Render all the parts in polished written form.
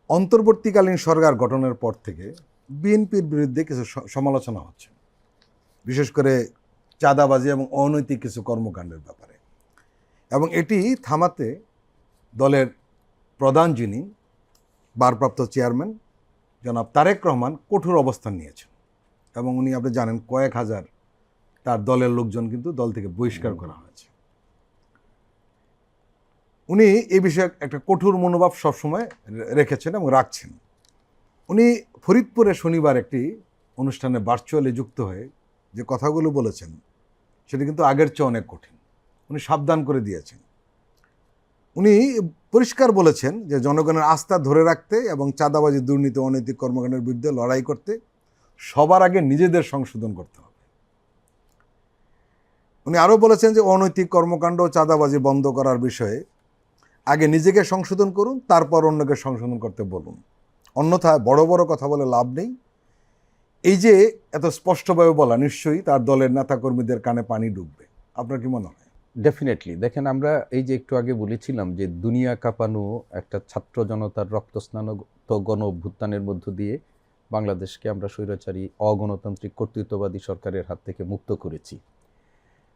অন্তর্বর্তীকালীন সরকার গঠনের পর থেকে বিএনপির বিরুদ্ধে কিছু সমালোচনা হচ্ছে, বিশেষ করে চাঁদাবাজি এবং অনৈতিক কিছু কর্মকাণ্ডের ব্যাপারে। এবং এটি থামাতে দলের প্রধান, যিনি ভারপ্রাপ্ত চেয়ারম্যান জনাব তারেক রহমান, কঠোর অবস্থান নিয়েছেন। এবং উনি, আপনি জানেন, কয়েক হাজার তার দলের লোকজন কিন্তু দল থেকে বহিষ্কার করা হয়েছে। উনি এই বিষয়ে একটা কঠোর মনোভাব সবসময় রেখেছেন এবং রাখছেন। উনি ফরিদপুরে শনিবার একটি অনুষ্ঠানে ভার্চুয়ালি যুক্ত হয়ে যে কথাগুলো বলেছেন, সেটা কিন্তু আগের চেয়ে অনেক কঠিন। উনি সাবধান করে দিয়েছেন। উনি পরিষ্কার বলেছেন যে জনগণের আস্থা ধরে রাখতে এবং চাঁদাবাজি, দুর্নীতি, অনৈতিক কর্মকাণ্ডের বিরুদ্ধে লড়াই করতে সবার আগে নিজেদের সংশোধন করতে হবে। উনি আরও বলেছেন যে অনৈতিক কর্মকাণ্ড ও চাঁদাবাজি বন্ধ করার বিষয়ে আগে নিজেকে সংশোধন করুন, তারপর অন্যকে সংশোধন করতে বলুন, অন্যথায় বড় বড় কথা বলে লাভ নেই। এই যে এত স্পষ্টভাবে বলা, নিশ্চয়ই তার দলের নেতাকর্মীদের কানে পানি ডুববে। আপনার কি মনে হয়? ডেফিনেটলি। দেখেন, আমরা এই যে একটু আগে বলেছিলাম যে দুনিয়া কাঁপানো একটা ছাত্র জনতার রক্তস্নাত গণ অভ্যুত্থানের মধ্য দিয়ে বাংলাদেশকে আমরা স্বৈরাচারী অগণতান্ত্রিক কর্তৃত্ববাদী সরকারের হাত থেকে মুক্ত করেছি,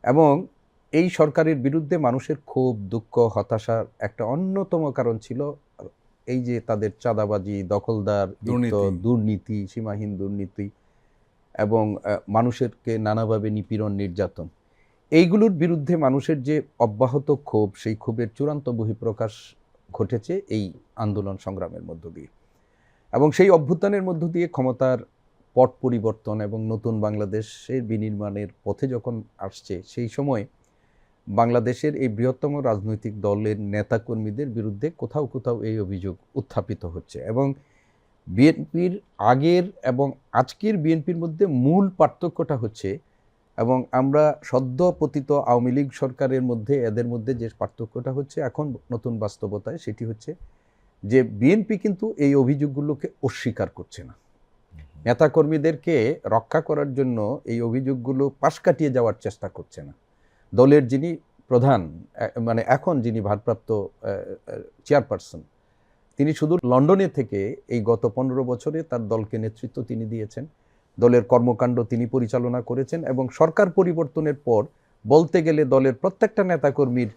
এবং এই সরকারের বিরুদ্ধে মানুষের ক্ষোভ, দুঃখ, হতাশার একটা অন্যতম কারণ ছিল এই যে তাদের চাঁদাবাজি, দখলদার, দুর্নীতি, সীমাহীন দুর্নীতি এবং মানুষেরকে নানাভাবে নিপীড়ন, নির্যাতন। এইগুলোর বিরুদ্ধে মানুষের যে অব্যাহত ক্ষোভ, সেই ক্ষোভের চূড়ান্ত বহিঃপ্রকাশ ঘটেছে এই আন্দোলন সংগ্রামের মধ্য দিয়ে। এবং সেই অভ্যুত্থানের মধ্য দিয়ে ক্ষমতার পট পরিবর্তন এবং নতুন বাংলাদেশের বিনির্মাণের পথে যখন আসছে, সেই সময় বাংলাদেশের এই বৃহত্তম রাজনৈতিক দলের নেতাকর্মীদের বিরুদ্ধে কোথাও কোথাও এই অভিযোগ উত্থাপিত হচ্ছে। এবং বিএনপির আগের এবং আজকের বিএনপির মধ্যে মূল পার্থক্যটা হচ্ছে, এবং আমরা সদ্য পতিত আওয়ামী লীগ সরকারের মধ্যে এদের মধ্যে যে পার্থক্যটা হচ্ছে এখন নতুন বাস্তবতায়, সেটি হচ্ছে যে বিএনপি কিন্তু এই অভিযোগগুলোকে অস্বীকার করছে না। নেতাকর্মীদেরকে রক্ষা করার জন্য এই অভিযোগগুলো পাশ কাটিয়ে যাওয়ার চেষ্টা করছে না। দলের যিনি প্রধান, মানে এখন যিনি ভারপ্রাপ্ত চেয়ারপারসন, তিনি শুধু লন্ডনে থেকে এই গত 15 বছরে তার দলকে নেতৃত্ব তিনি দিয়েছেন, দলের কর্মকাণ্ড তিনি পরিচালনা করেছেন, এবং সরকার পরিবর্তনের পর বলতে গেলে দলের প্রত্যেকটা নেতাকর্মীর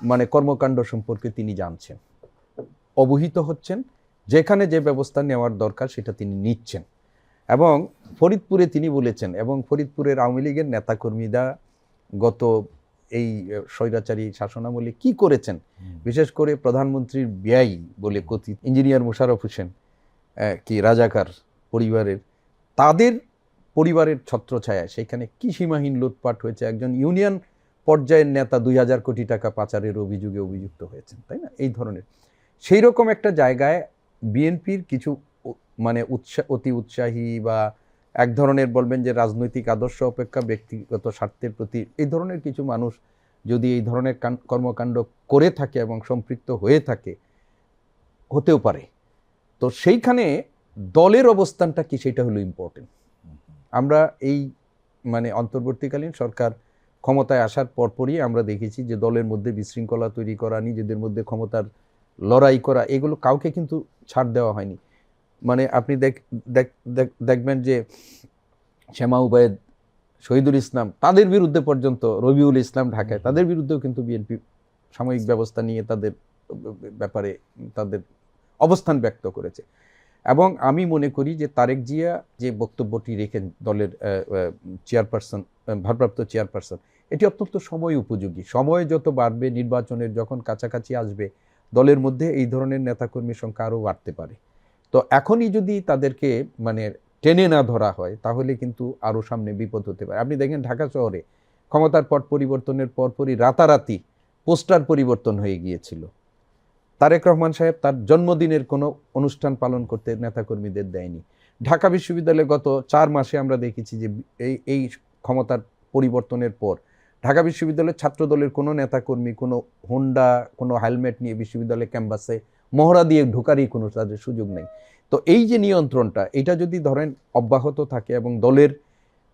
মানে কর্মকাণ্ড সম্পর্কে তিনি জানছেন, অবহিত হচ্ছেন, যেখানে যে ব্যবস্থা নেওয়ার দরকার সেটা তিনি নিচ্ছেন। এবং ফরিদপুরে তিনি বলেছেন, এবং ফরিদপুরের আওয়ামী লীগের নেতাকর্মীরা গত এই স্বৈরাচারী শাসনামলে কি করেছেন, বিশেষ করে প্রধানমন্ত্রীর ব্যয় বলে কথিত ইঞ্জিনিয়ার মোশাররফ হোসেন কি রাজাকার পরিবারের, তাদের পরিবারের ছত্রছায়ায় সেখানে কি সীমাহীন লুটপাট হয়েছে। একজন ইউনিয়ন পর্যায়ের নেতা 2000 কোটি টাকা পাচারের অভিযোগে অভিযুক্ত হয়েছেন, তাই না? এই ধরনের সেই রকম একটা জায়গায় বিএনপির কিছু মানে অতি উৎসাহী বা এক ধরনের বলবেন যে রাজনৈতিক আদর্শ অপেক্ষা ব্যক্তিগত স্বার্থের প্রতি এই ধরনের কিছু মানুষ যদি এই ধরনের কর্মকাণ্ড করে থাকে এবং সম্পৃক্ত হয়ে থাকে, হতেও পারে। তো সেইখানে দলের অবস্থানটা কি, সেটা হলো ইম্পর্টেন্ট। আমরা এই মানে অন্তর্বর্তীকালীন সরকার ক্ষমতায় আসার পরপরই আমরা দেখেছি যে দলের মধ্যে বিশৃঙ্খলা তৈরি করা, নিজেদের মধ্যে ক্ষমতার লড়াই করা, এগুলো কাউকে কিন্তু ছাড় দেওয়া হয়নি। মানে আপনি দেখবেন যে শ্যামা উবায়েদ, শহীদুল ইসলাম, তাদের বিরুদ্ধে পর্যন্ত, রবিউল ইসলাম ঢাকায়, তাদের বিরুদ্ধেও কিন্তু বিএনপি সাময়িক ব্যবস্থা নিয়ে তাদের ব্যাপারে তাদের অবস্থান ব্যক্ত করেছে। এবং আমি মনে করি যে তারেক জিয়া যে বক্তব্যটি রেখেন দলের চেয়ারপারসন, ভারপ্রাপ্ত চেয়ারপারসন, এটি অত্যন্ত সময় উপযোগী। সময় যত বাড়বে, নির্বাচনের যখন কাছাকাছি আসবে, দলের মধ্যে এই ধরনের নেতাকর্মীর সংখ্যা আরও বাড়তে পারে। তো এখনই যদি তাদেরকে মানে টেনে না ধরা হয়, তাহলে কিন্তু আরও সামনে বিপদ হতে পারে। আপনি দেখেন ঢাকা শহরে ক্ষমতার পট পরিবর্তনের পরপরই রাতারাতি পোস্টার পরিবর্তন হয়ে গিয়েছিল। তারেক রহমান সাহেব তার জন্মদিনের কোনো অনুষ্ঠান পালন করতে নেতাকর্মীদের দেয়নি। ঢাকা বিশ্ববিদ্যালয়ে গত 4 মাসে আমরা দেখেছি যে এই ক্ষমতার পরিবর্তনের পর ঢাকা বিশ্ববিদ্যালয়ের ছাত্রদলের কোনো নেতাকর্মী কোনো হোন্ডা, কোনো হেলমেট নিয়ে বিশ্ববিদ্যালয়ের ক্যাম্পাসে মহড়া দিয়ে ঢোকারই কোনো তাদের সুযোগ নেই। তো এই যে নিয়ন্ত্রণটা, এটা যদি ধরেন অব্যাহত থাকে এবং দলের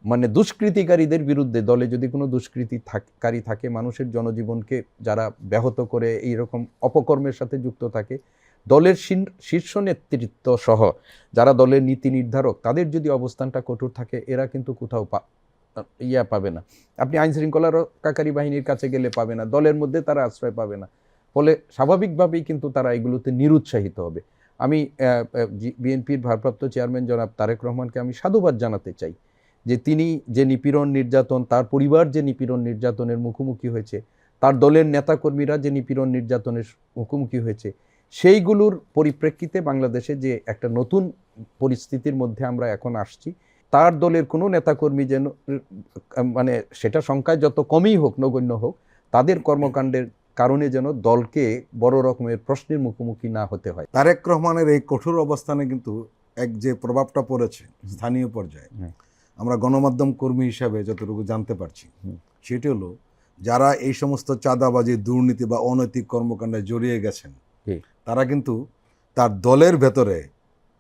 মানে দুষ্কৃতিকারীদের বিরুদ্ধে, দলে যদি কোনো দুষ্কৃতিকারী থাকে, মানুষের জনজীবনকে যারা ব্যাহত করে এইরকম অপকর্মের সাথে যুক্ত থাকে, দলের শীর্ষ নেতৃত্ব সহ যারা দলের নীতি নির্ধারক তাদের যদি অবস্থানটা কঠোর থাকে, এরা কিন্তু কোথাও পাবে না। আপনি আইন শৃঙ্খলা রক্ষাকারী বাহিনীর কাছে গেলে পাবে না, দলের মধ্যে তারা আশ্রয় পাবে না। ফলে স্বাভাবিকভাবেই কিন্তু তারা এগুলোতে নিরুৎসাহিত হবে। আমি বিএনপির ভারপ্রাপ্ত চেয়ারম্যান জনাব তারেক রহমানকে আমি সাধুবাদ জানাতে চাই যে তিনি যে নিপীড়ন নির্যাতন, তার পরিবার যে নিপীড়ন নির্যাতনের মুখোমুখি হয়েছে, তার দলের নেতাকর্মীরা যে নিপীড়ন নির্যাতনের মুখোমুখি হয়েছে, সেইগুলোর পরিপ্রেক্ষিতে বাংলাদেশে যে একটা নতুন পরিস্থিতির মধ্যে আমরা এখন আসছি, তার দলের কোনো নেতাকর্মী যেন মানে সেটা সংখ্যায় যত কমই হোক, নগণ্য হোক, তাদের কর্মকাণ্ডের কারণে যেন দলকে বড় রকমের প্রশ্নের মুখোমুখি না হতে হয়। তারেক রহমানের এই কঠোর অবস্থানে কিন্তু এক যে প্রভাবটা পড়েছে স্থানীয় পর্যায়ে, আমরা গণমাধ্যম কর্মী হিসাবে যতটুকু জানতে পারছি, সেটি হলো যারা এই সমস্ত চাঁদাবাজি, দুর্নীতি বা অনৈতিক কর্মকাণ্ডে জড়িয়ে গেছেন, তারা কিন্তু তার দলের ভেতরে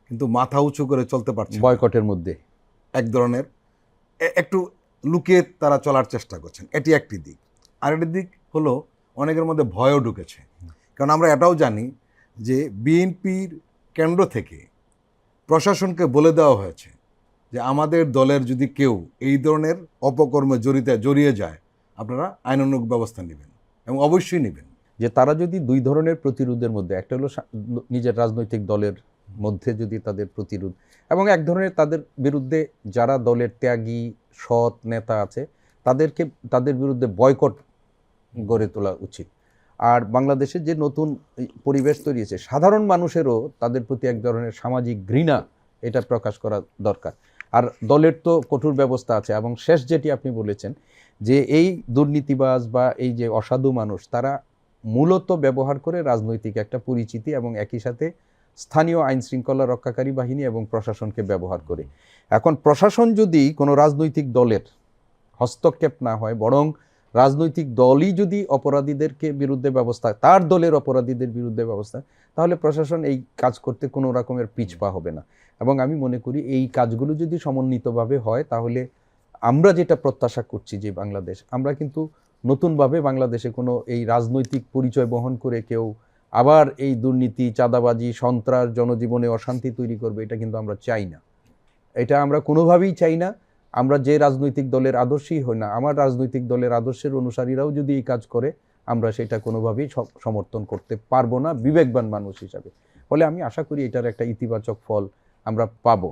কিন্তু মাথা উঁচু করে চলতে পারছে, বয়কটের মধ্যে এক ধরনের একটু লুকিয়ে তারা চলার চেষ্টা করছেন। এটি একটি দিক। আরেকটি দিক হলো অনেকের মধ্যে ভয়ও ঢুকেছে, কারণ আমরা এটাও জানি যে বিএনপির কেন্দ্র থেকে প্রশাসনকে বলে দেওয়া হয়েছে যে আমাদের দলের যদি কেউ এই ধরনের অপকর্মে জড়িয়ে যায়, আপনারা আইনানুগ ব্যবস্থা নেবেন এবং অবশ্যই নেবেন। যে তারা যদি দুই ধরনের প্রতিরোধের মধ্যে, একটা হলো নিজের রাজনৈতিক দলের মধ্যে যদি তাদের প্রতিরোধ, এবং এক ধরনের তাদের বিরুদ্ধে যারা দলের ত্যাগী সৎ নেতা আছে তাদের বিরুদ্ধে বয়কট গড়ে তোলা উচিত। আর বাংলাদেশে যে নতুন পরিবেশ তৈরি হয়েছে, সাধারণ মানুষেরও তাদের প্রতি এক ধরনের সামাজিক ঘৃণা এটা প্রকাশ করা দরকার। আর দলের তো কঠোর ব্যবস্থা আছে। এবং শেষ যেটি আপনি বলেছেন যে এই দুর্নীতিবাজ বা এই যে অসাধু মানুষ, তারা মূলত ব্যবহার করে রাজনৈতিক একটা পরিচিতি এবং একই সাথে স্থানীয় আইন শৃঙ্খলা রক্ষাকারী বাহিনী এবং প্রশাসনকে ব্যবহার করে। এখন প্রশাসন যদি কোনো রাজনৈতিক দলের হস্তক্ষেপ না হয়, বরং রাজনৈতিক দলই যদি অপরাধীদেরকে বিরুদ্ধে ব্যবস্থা, তার দলের অপরাধীদের বিরুদ্ধে ব্যবস্থা, তাহলে প্রশাসন এই কাজ করতে কোনো রকমের পিছপা হবে না। এবং আমি মনে করি এই কাজগুলো যদি সমন্বিতভাবে হয়, তাহলে আমরা যেটা প্রত্যাশা করছি যে বাংলাদেশ, আমরা কিন্তু নতুনভাবে বাংলাদেশে কোনো এই রাজনৈতিক পরিচয় বহন করে কেউ আবার এই দুর্নীতি, চাঁদাবাজি, সন্ত্রাস, জনজীবনে অশান্তি তৈরি করবে, এটা কিন্তু আমরা চাই না। এটা আমরা কোনোভাবেই চাই না। আমরা যে রাজনৈতিক দলের আদর্শই হই না, আমার রাজনৈতিক দলের আদর্শের অনুসারীরাও যদি এই কাজ করে, আমরা সেটা কোনোভাবেই সমর্থন করতে পারবো না বিবেকবান মানুষ হিসাবে। ফলে আমি আশা করি এটার একটা ইতিবাচক ফল আমরা পাবো।